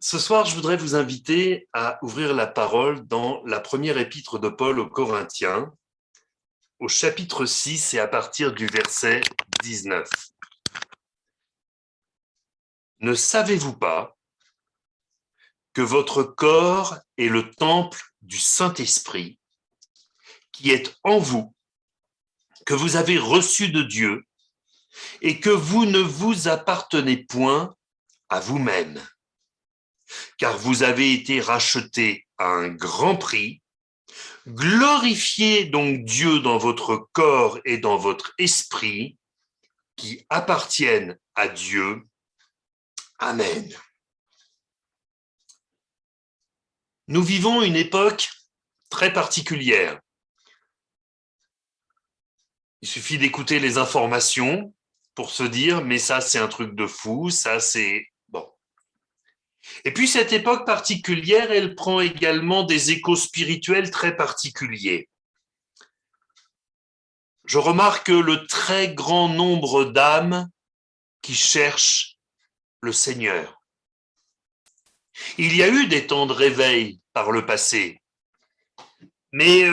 Ce soir, je voudrais vous inviter à ouvrir la parole dans la première épître de Paul aux Corinthiens, au chapitre 6 et à partir du verset 19. Ne savez-vous pas que votre corps est le temple du Saint-Esprit qui est en vous, que vous avez reçu de Dieu et que vous ne vous appartenez point à vous-même, car vous avez été rachetés à un grand prix. Glorifiez donc Dieu dans votre corps et dans votre esprit qui appartiennent à Dieu. Amen. Nous vivons une époque très particulière. Il suffit d'écouter les informations pour se dire mais ça c'est un truc de fou, ça c'est bon. Et puis cette époque particulière, elle prend également des échos spirituels très particuliers. Je remarque le très grand nombre d'âmes qui cherchent le Seigneur. Il y a eu des temps de réveil par le passé, mais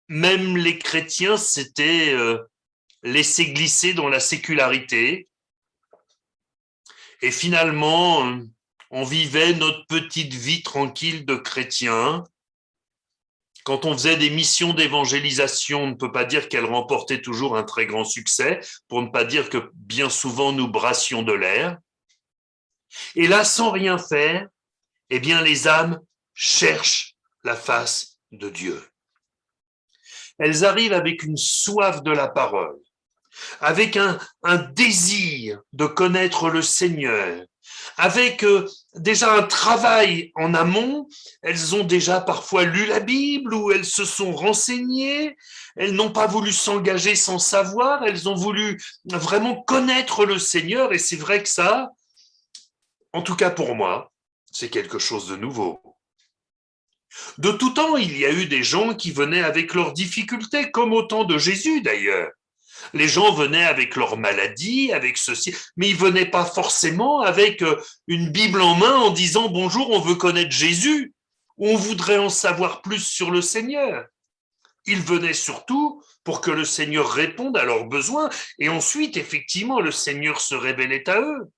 même les chrétiens s'étaient laissés glisser dans la sécularité et finalement on vivait notre petite vie tranquille de chrétiens. Quand on faisait des missions d'évangélisation, on ne peut pas dire qu'elles remportaient toujours un très grand succès, pour ne pas dire que bien souvent nous brassions de l'air. Et là, sans rien faire, eh bien les âmes cherchent la face de Dieu. Elles arrivent avec une soif de la parole, avec un désir de connaître le Seigneur, avec déjà un travail en amont. Elles ont déjà parfois lu la Bible ou elles se sont renseignées. Elles n'ont pas voulu s'engager sans savoir. Elles ont voulu vraiment connaître le Seigneur. Et c'est vrai que ça, en tout cas pour moi, c'est quelque chose de nouveau. De tout temps, il y a eu des gens qui venaient avec leurs difficultés, comme au temps de Jésus d'ailleurs. Les gens venaient avec leurs maladies, avec ceci, mais ils venaient pas forcément avec une Bible en main en disant bonjour, on veut connaître Jésus, ou on voudrait en savoir plus sur le Seigneur. Ils venaient surtout pour que le Seigneur réponde à leurs besoins, et ensuite, effectivement, le Seigneur se révélait à eux.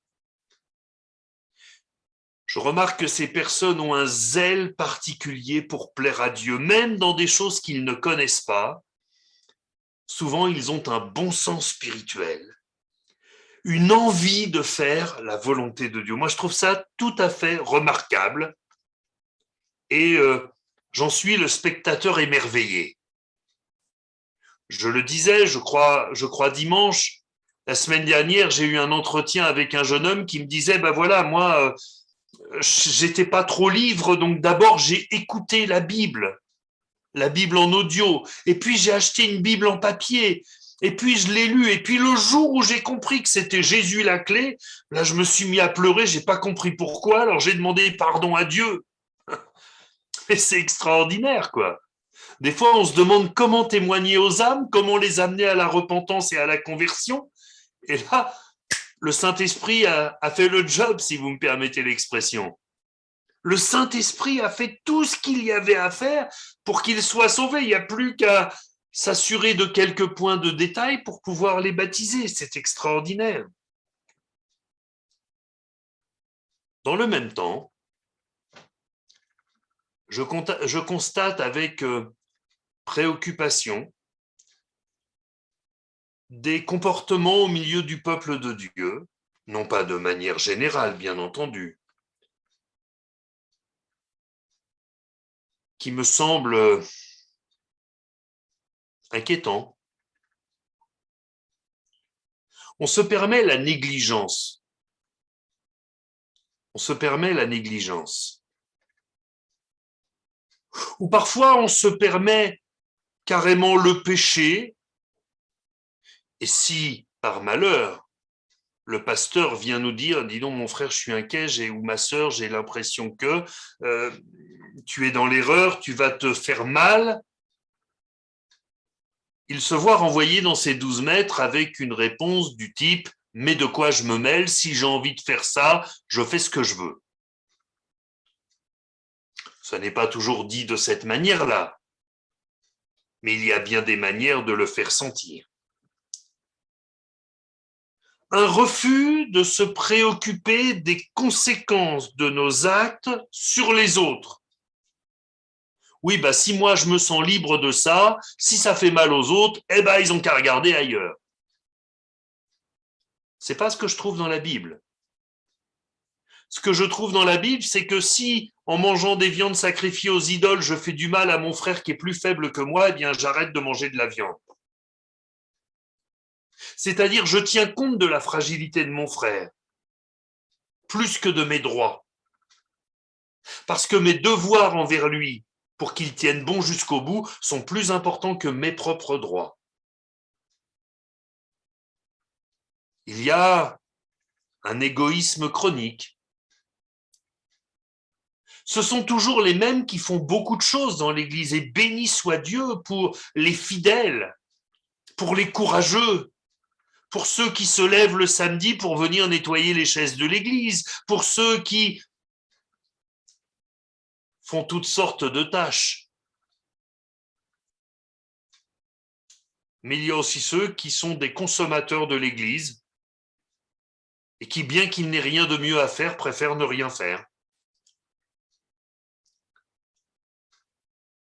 Je remarque que ces personnes ont un zèle particulier pour plaire à Dieu, même dans des choses qu'ils ne connaissent pas. Souvent, ils ont un bon sens spirituel, une envie de faire la volonté de Dieu. Moi, je trouve ça tout à fait remarquable et j'en suis le spectateur émerveillé. Je le disais, je crois dimanche, la semaine dernière, j'ai eu un entretien avec un jeune homme qui me disait, ben voilà, moi, j'étais pas trop livre, donc d'abord j'ai écouté la Bible en audio, et puis j'ai acheté une Bible en papier, et puis je l'ai lu, et puis le jour où j'ai compris que c'était Jésus la clé, là je me suis mis à pleurer, j'ai pas compris pourquoi, alors j'ai demandé pardon à Dieu. Et c'est extraordinaire, quoi. Des fois, on se demande comment témoigner aux âmes, comment les amener à la repentance et à la conversion, et là, le Saint-Esprit a fait le job, si vous me permettez l'expression. Le Saint-Esprit a fait tout ce qu'il y avait à faire pour qu'ils soient sauvés. Il n'y a plus qu'à s'assurer de quelques points de détail pour pouvoir les baptiser. C'est extraordinaire. Dans le même temps, je constate avec préoccupation des comportements au milieu du peuple de Dieu, non pas de manière générale, bien entendu, qui me semblent inquiétants. On se permet la négligence. On se permet la négligence. Ou parfois on se permet carrément le péché, et si par malheur le pasteur vient nous dire, dis donc mon frère, je suis inquiet, ou ma sœur, j'ai l'impression que tu es dans l'erreur, tu vas te faire mal, il se voit renvoyer dans ses 12 mètres avec une réponse du type mais de quoi je me mêle? Si j'ai envie de faire ça, je fais ce que je veux. Ça n'est pas toujours dit de cette manière-là, mais il y a bien des manières de le faire sentir. Un refus de se préoccuper des conséquences de nos actes sur les autres. Oui, si moi je me sens libre de ça, si ça fait mal aux autres, ils ont qu'à regarder ailleurs. C'est pas ce que je trouve dans la Bible. Ce que je trouve dans la Bible, c'est que si, en mangeant des viandes sacrifiées aux idoles, je fais du mal à mon frère qui est plus faible que moi, j'arrête de manger de la viande. C'est-à-dire, je tiens compte de la fragilité de mon frère, plus que de mes droits. Parce que mes devoirs envers lui, pour qu'il tienne bon jusqu'au bout, sont plus importants que mes propres droits. Il y a un égoïsme chronique. Ce sont toujours les mêmes qui font beaucoup de choses dans l'Église, et béni soit Dieu pour les fidèles, pour les courageux, pour ceux qui se lèvent le samedi pour venir nettoyer les chaises de l'Église, pour ceux qui font toutes sortes de tâches. Mais il y a aussi ceux qui sont des consommateurs de l'Église et qui, bien qu'il n'aient rien de mieux à faire, préfèrent ne rien faire.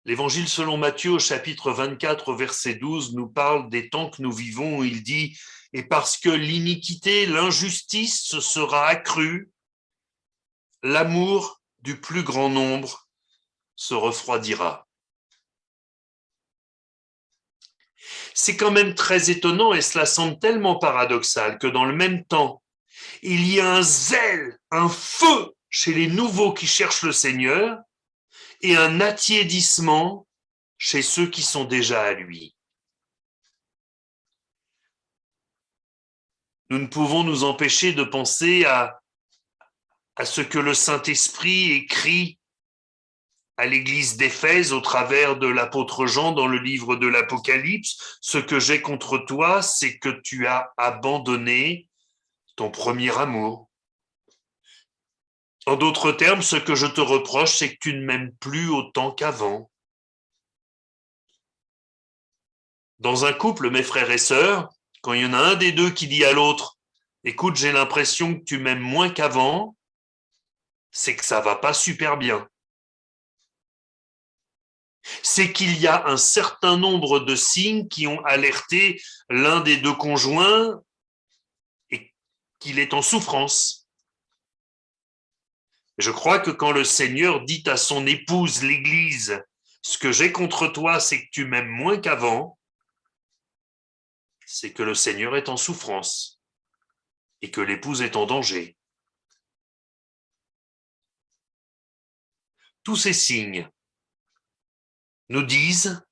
L'Évangile selon Matthieu, au chapitre 24, au verset 12, nous parle des temps que nous vivons, où il dit « Et parce que l'iniquité, l'injustice se sera accrue, l'amour du plus grand nombre se refroidira. » C'est quand même très étonnant et cela semble tellement paradoxal que dans le même temps, il y a un zèle, un feu chez les nouveaux qui cherchent le Seigneur et un attiédissement chez ceux qui sont déjà à lui. Nous ne pouvons nous empêcher de penser à ce que le Saint-Esprit écrit à l'église d'Éphèse au travers de l'apôtre Jean dans le livre de l'Apocalypse. Ce que j'ai contre toi, c'est que tu as abandonné ton premier amour. En d'autres termes, ce que je te reproche, c'est que tu ne m'aimes plus autant qu'avant. Dans un couple, mes frères et sœurs, quand il y en a un des deux qui dit à l'autre « Écoute, j'ai l'impression que tu m'aimes moins qu'avant », c'est que ça va pas super bien. C'est qu'il y a un certain nombre de signes qui ont alerté l'un des deux conjoints et qu'il est en souffrance. Je crois que quand le Seigneur dit à son épouse, l'Église, « Ce que j'ai contre toi, c'est que tu m'aimes moins qu'avant », c'est que le Seigneur est en souffrance et que l'épouse est en danger. Tous ces signes nous disent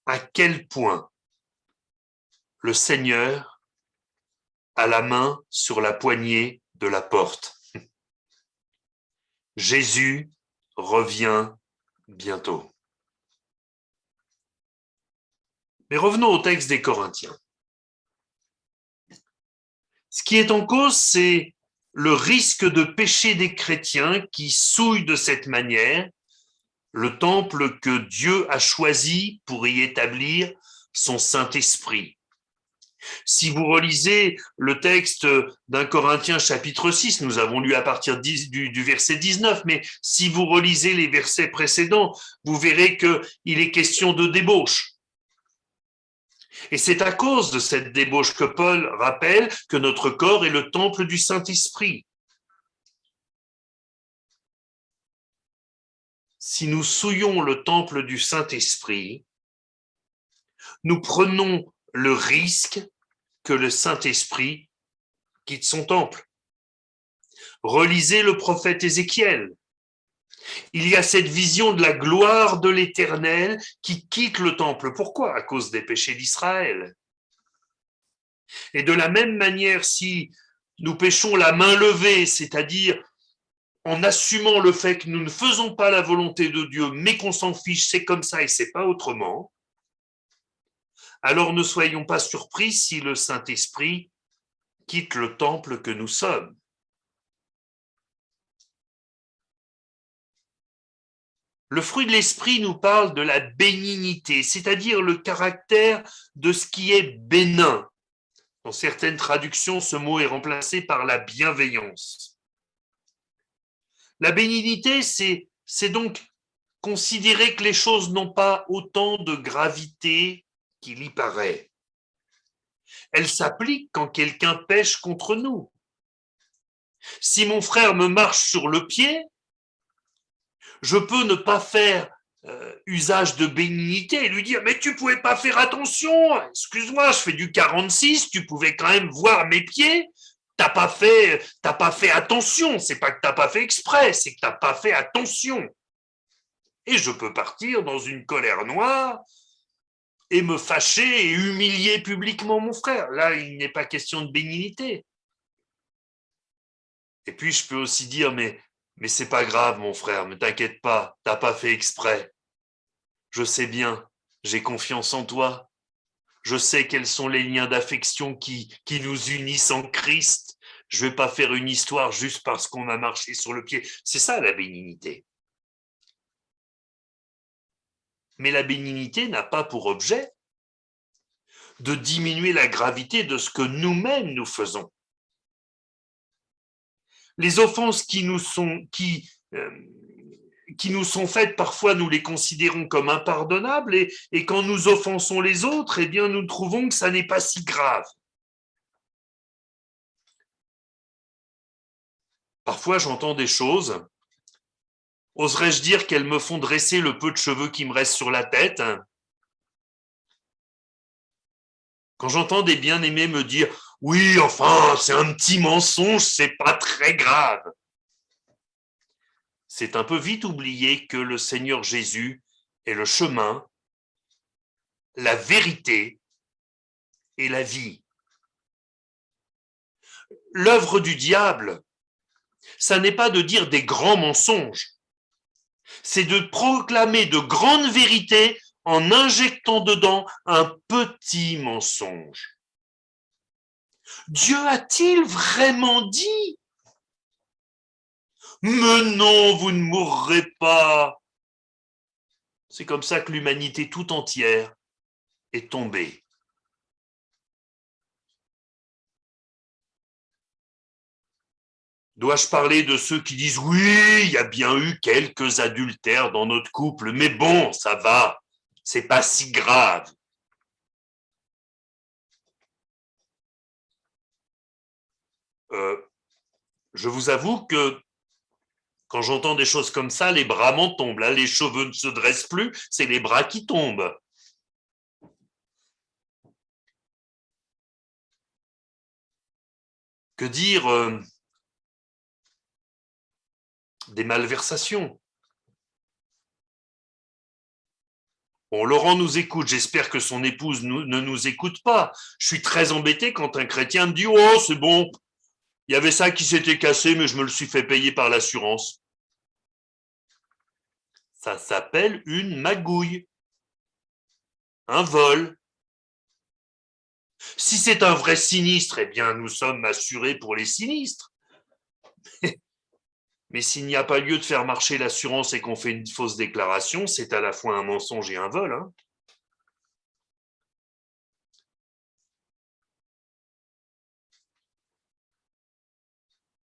à quel point le Seigneur a la main sur la poignée de la porte. Jésus revient bientôt. Mais revenons au texte des Corinthiens. Ce qui est en cause, c'est le risque de péché des chrétiens qui souillent de cette manière le temple que Dieu a choisi pour y établir son Saint-Esprit. Si vous relisez le texte d'un Corinthiens chapitre 6, nous avons lu à partir du verset 19, mais si vous relisez les versets précédents, vous verrez qu'il est question de débauche. Et c'est à cause de cette débauche que Paul rappelle que notre corps est le temple du Saint-Esprit. Si nous souillons le temple du Saint-Esprit, nous prenons le risque que le Saint-Esprit quitte son temple. Relisez le prophète Ézéchiel. Il y a cette vision de la gloire de l'Éternel qui quitte le temple. Pourquoi? À cause des péchés d'Israël. Et de la même manière, si nous péchons la main levée, c'est-à-dire en assumant le fait que nous ne faisons pas la volonté de Dieu, mais qu'on s'en fiche, c'est comme ça et c'est pas autrement, alors ne soyons pas surpris si le Saint-Esprit quitte le temple que nous sommes. Le fruit de l'esprit nous parle de la bénignité, c'est-à-dire le caractère de ce qui est bénin. Dans certaines traductions, ce mot est remplacé par la bienveillance. La bénignité, c'est donc considérer que les choses n'ont pas autant de gravité qu'il y paraît. Elle s'applique quand quelqu'un pêche contre nous. Si mon frère me marche sur le pied, je peux ne pas faire usage de bénignité et lui dire « Mais tu pouvais pas faire attention, excuse-moi, je fais du 46, tu pouvais quand même voir mes pieds, t'as pas fait attention, c'est pas que t'as pas fait exprès, c'est que t'as pas fait attention. » Et je peux partir dans une colère noire et me fâcher et humilier publiquement mon frère. Là, il n'est pas question de bénignité. Et puis, je peux aussi dire « Mais c'est pas grave, mon frère, ne t'inquiète pas, t'as pas fait exprès. Je sais bien, j'ai confiance en toi. Je sais quels sont les liens d'affection qui nous unissent en Christ. Je vais pas faire une histoire juste parce qu'on a marché sur le pied. » C'est ça la bénignité. Mais la bénignité n'a pas pour objet de diminuer la gravité de ce que nous-mêmes nous faisons. Les offenses qui nous sont faites, parfois nous les considérons comme impardonnables et quand nous offensons les autres, eh bien nous trouvons que ça n'est pas si grave. Parfois j'entends des choses, oserais-je dire qu'elles me font dresser le peu de cheveux qui me reste sur la tête. Quand j'entends des bien-aimés me dire « Oui, enfin, c'est un petit mensonge, c'est pas très grave », c'est un peu vite oublier que le Seigneur Jésus est le chemin, la vérité et la vie. L'œuvre du diable, ça n'est pas de dire des grands mensonges, c'est de proclamer de grandes vérités en injectant dedans un petit mensonge. Dieu a-t-il vraiment dit ? Mais non, vous ne mourrez pas. C'est comme ça que l'humanité tout entière est tombée. Dois-je parler de ceux qui disent « Oui, il y a bien eu quelques adultères dans notre couple, mais bon, ça va, c'est pas si grave. » Je vous avoue que quand j'entends des choses comme ça, les bras m'en tombent. Là, les cheveux ne se dressent plus, c'est les bras qui tombent. Que dire des malversations? Bon, Laurent nous écoute, j'espère que son épouse ne nous écoute pas. Je suis très embêté quand un chrétien me dit « Oh, c'est bon, il y avait ça qui s'était cassé, mais je me le suis fait payer par l'assurance. » Ça s'appelle une magouille, un vol. Si c'est un vrai sinistre, eh bien, nous sommes assurés pour les sinistres. Mais s'il n'y a pas lieu de faire marcher l'assurance et qu'on fait une fausse déclaration, c'est à la fois un mensonge et un vol. Hein.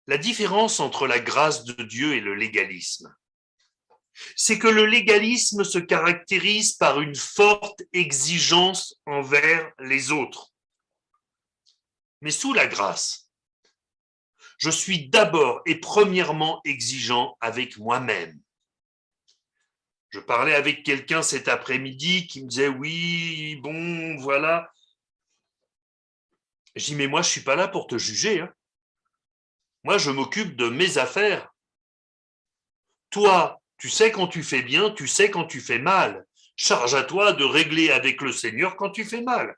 La différence entre la grâce de Dieu et le légalisme, c'est que le légalisme se caractérise par une forte exigence envers les autres. Mais sous la grâce, je suis d'abord et premièrement exigeant avec moi-même. Je parlais avec quelqu'un cet après-midi qui me disait « Oui, bon, voilà. » Je dis « Mais moi, je ne suis pas là pour te juger. Hein. Moi, je m'occupe de mes affaires. Toi, tu sais quand tu fais bien, tu sais quand tu fais mal. Charge à toi de régler avec le Seigneur quand tu fais mal. »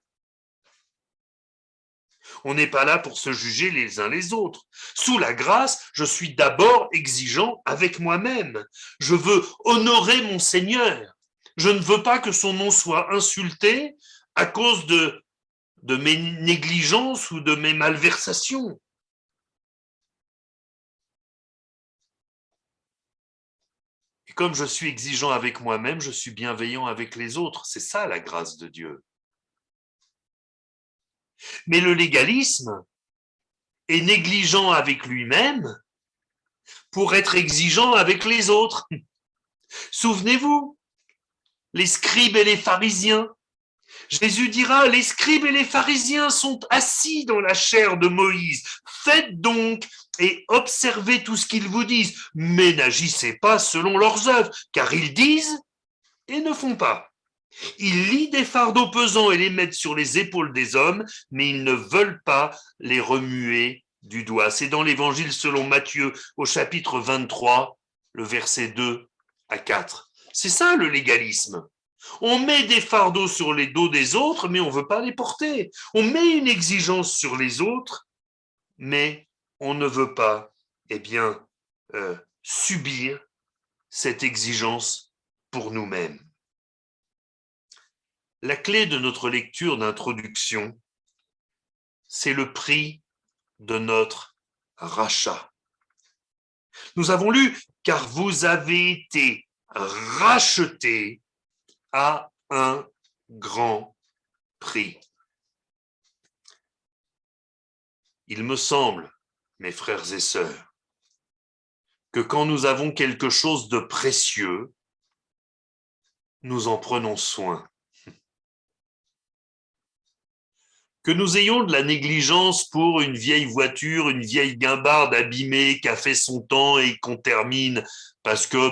On n'est pas là pour se juger les uns les autres. Sous la grâce, je suis d'abord exigeant avec moi-même. Je veux honorer mon Seigneur. Je ne veux pas que son nom soit insulté à cause de mes négligences ou de mes malversations. Et comme je suis exigeant avec moi-même, je suis bienveillant avec les autres. C'est ça la grâce de Dieu. Mais le légalisme est négligent avec lui-même pour être exigeant avec les autres. Souvenez-vous, les scribes et les pharisiens. Jésus dira, les scribes et les pharisiens sont assis dans la chair de Moïse. Faites donc et observez tout ce qu'ils vous disent, mais n'agissez pas selon leurs œuvres, car ils disent et ne font pas. Ils lient des fardeaux pesants et les mettent sur les épaules des hommes, mais ils ne veulent pas les remuer du doigt. C'est dans l'évangile selon Matthieu au chapitre 23, le verset 2 à 4. C'est ça le légalisme. On met des fardeaux sur les dos des autres, mais on ne veut pas les porter. On met une exigence sur les autres, mais on ne veut pas, subir cette exigence pour nous-mêmes. La clé de notre lecture d'introduction, c'est le prix de notre rachat. Nous avons lu « car vous avez été rachetés à un grand prix ». Il me semble, mes frères et sœurs, que quand nous avons quelque chose de précieux, nous en prenons soin. Que nous ayons de la négligence pour une vieille voiture, une vieille guimbarde abîmée qui a fait son temps et qu'on termine parce que,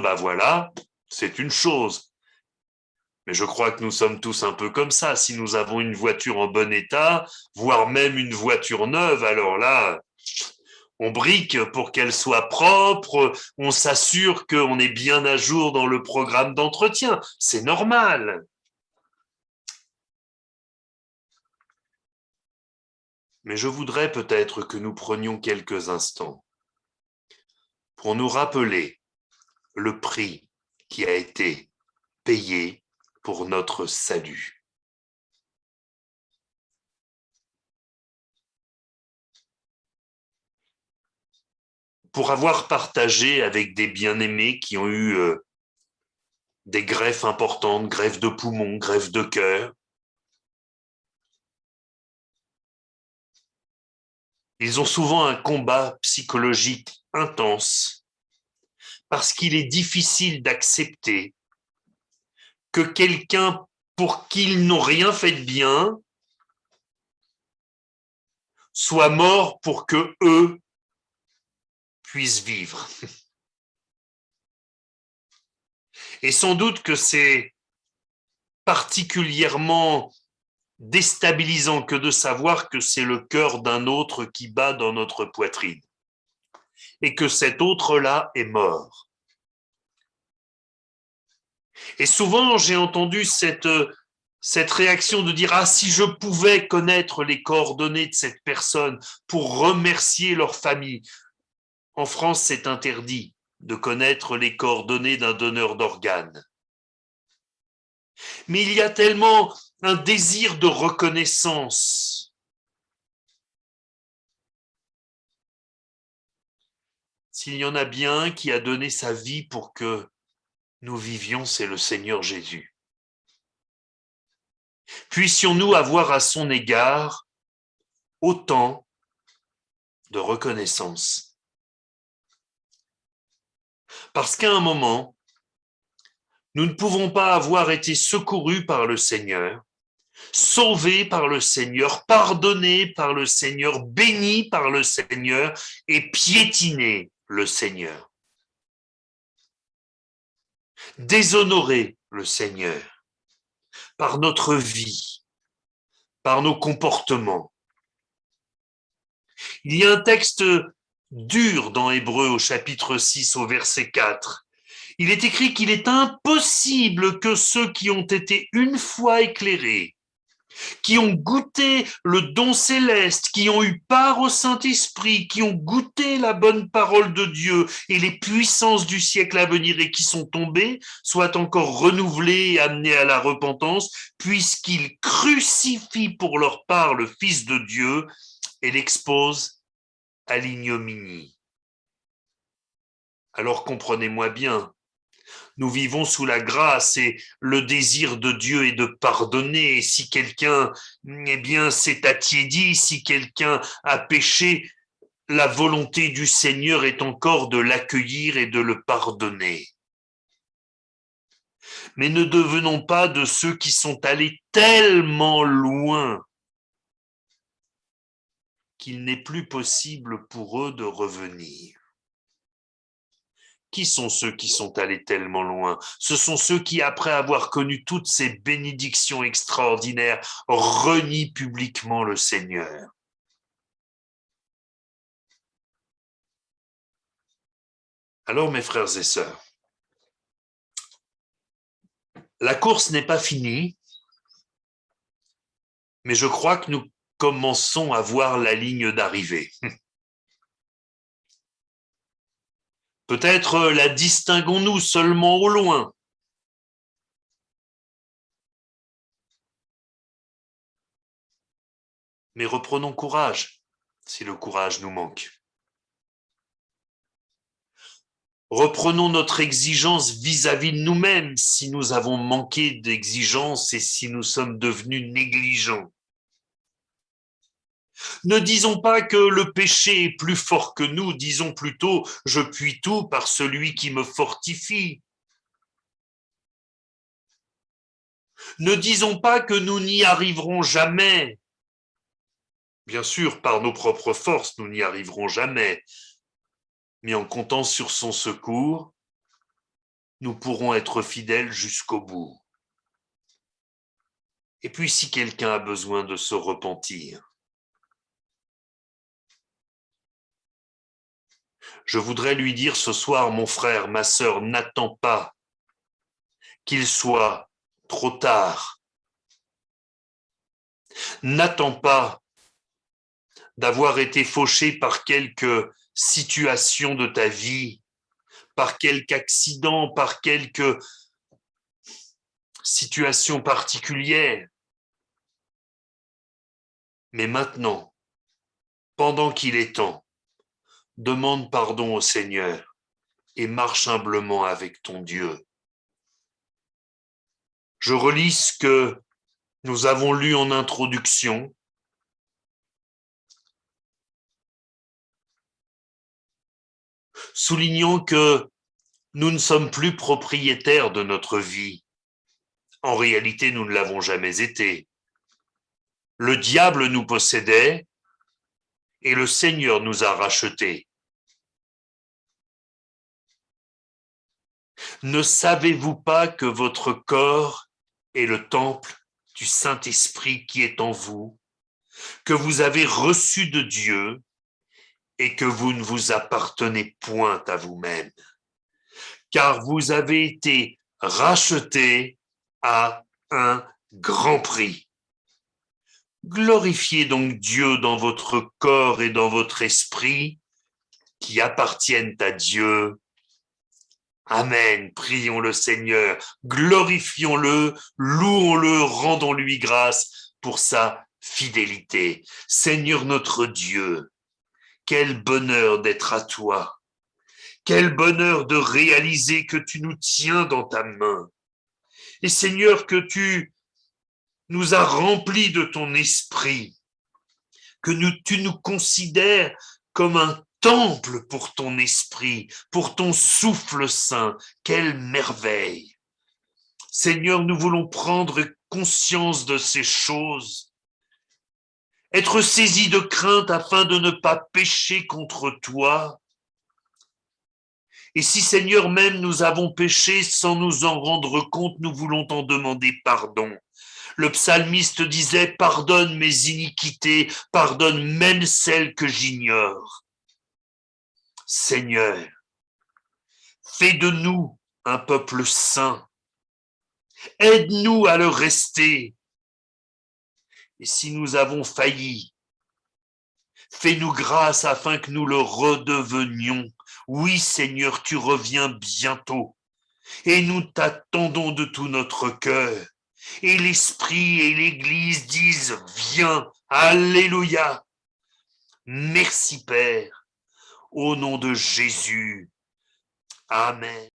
c'est une chose. Mais je crois que nous sommes tous un peu comme ça. Si nous avons une voiture en bon état, voire même une voiture neuve, alors là, on brique pour qu'elle soit propre, on s'assure qu'on est bien à jour dans le programme d'entretien. C'est normal. Mais je voudrais peut-être que nous prenions quelques instants pour nous rappeler le prix qui a été payé pour notre salut. Pour avoir partagé avec des bien-aimés qui ont eu des greffes importantes, greffes de poumons, greffes de cœur, ils ont souvent un combat psychologique intense parce qu'il est difficile d'accepter que quelqu'un pour qui ils n'ont rien fait de bien soit mort pour que eux puissent vivre. Et sans doute que c'est particulièrement déstabilisant que de savoir que c'est le cœur d'un autre qui bat dans notre poitrine et que cet autre-là est mort. Et souvent, j'ai entendu cette réaction de dire « Ah, si je pouvais connaître les coordonnées de cette personne pour remercier leur famille ». En France, c'est interdit de connaître les coordonnées d'un donneur d'organes. Mais il y a tellement un désir de reconnaissance. S'il y en a bien qui a donné sa vie pour que nous vivions, c'est le Seigneur Jésus. Puissions-nous avoir à son égard autant de reconnaissance. Parce qu'à un moment, nous ne pouvons pas avoir été secourus par le Seigneur, sauvés par le Seigneur, pardonnés par le Seigneur, bénis par le Seigneur et piétiner le Seigneur. Déshonorer le Seigneur par notre vie, par nos comportements. Il y a un texte dur dans Hébreux au chapitre 6 au verset 4. Il est écrit qu'il est impossible que ceux qui ont été une fois éclairés qui ont goûté le don céleste, qui ont eu part au Saint-Esprit, qui ont goûté la bonne parole de Dieu et les puissances du siècle à venir et qui sont tombés, soient encore renouvelés et amenés à la repentance, puisqu'ils crucifient pour leur part le Fils de Dieu et l'exposent à l'ignominie. Alors comprenez-moi bien, nous vivons sous la grâce et le désir de Dieu est de pardonner. Et si quelqu'un, s'est attiédi, si quelqu'un a péché, la volonté du Seigneur est encore de l'accueillir et de le pardonner. Mais ne devenons pas de ceux qui sont allés tellement loin qu'il n'est plus possible pour eux de revenir. Qui sont ceux qui sont allés tellement loin? Ce sont ceux qui, après avoir connu toutes ces bénédictions extraordinaires, renient publiquement le Seigneur. Alors, mes frères et sœurs, la course n'est pas finie, mais je crois que nous commençons à voir la ligne d'arrivée. Peut-être la distinguons-nous seulement au loin. Mais reprenons courage, si le courage nous manque. Reprenons notre exigence vis-à-vis de nous-mêmes si nous avons manqué d'exigence et si nous sommes devenus négligents. Ne disons pas que le péché est plus fort que nous, disons plutôt « je puis tout par celui qui me fortifie ». Ne disons pas que nous n'y arriverons jamais. Bien sûr, par nos propres forces, nous n'y arriverons jamais. Mais en comptant sur son secours, nous pourrons être fidèles jusqu'au bout. Et puis, si quelqu'un a besoin de se repentir, je voudrais lui dire ce soir, mon frère, ma sœur, n'attends pas qu'il soit trop tard. N'attends pas d'avoir été fauché par quelque situation de ta vie, par quelque accident, par quelque situation particulière. Mais maintenant, pendant qu'il est temps, demande pardon au Seigneur et marche humblement avec ton Dieu. Je relis ce que nous avons lu en introduction. Soulignant que nous ne sommes plus propriétaires de notre vie. En réalité, nous ne l'avons jamais été. Le diable nous possédait et le Seigneur nous a rachetés. Ne savez-vous pas que votre corps est le temple du Saint-Esprit qui est en vous, que vous avez reçu de Dieu et que vous ne vous appartenez point à vous-même, car vous avez été rachetés à un grand prix. Glorifiez donc Dieu dans votre corps et dans votre esprit qui appartiennent à Dieu. Amen. Prions le Seigneur, glorifions-le, louons-le, rendons-lui grâce pour sa fidélité. Seigneur notre Dieu, quel bonheur d'être à toi. Quel bonheur de réaliser que tu nous tiens dans ta main. Et Seigneur, que tu nous as remplis de ton esprit, que tu nous considères comme un temple pour ton esprit, pour ton souffle saint. Quelle merveille! Seigneur, nous voulons prendre conscience de ces choses, être saisis de crainte afin de ne pas pécher contre toi. Et si, Seigneur, même nous avons péché sans nous en rendre compte, nous voulons t'en demander pardon. Le psalmiste disait « Pardonne mes iniquités, pardonne même celles que j'ignore. » Seigneur, fais de nous un peuple saint. Aide-nous à le rester. Et si nous avons failli, fais-nous grâce afin que nous le redevenions. Oui, Seigneur, tu reviens bientôt. Et nous t'attendons de tout notre cœur. Et l'Esprit et l'Église disent, viens, alléluia. Merci Père, au nom de Jésus. Amen.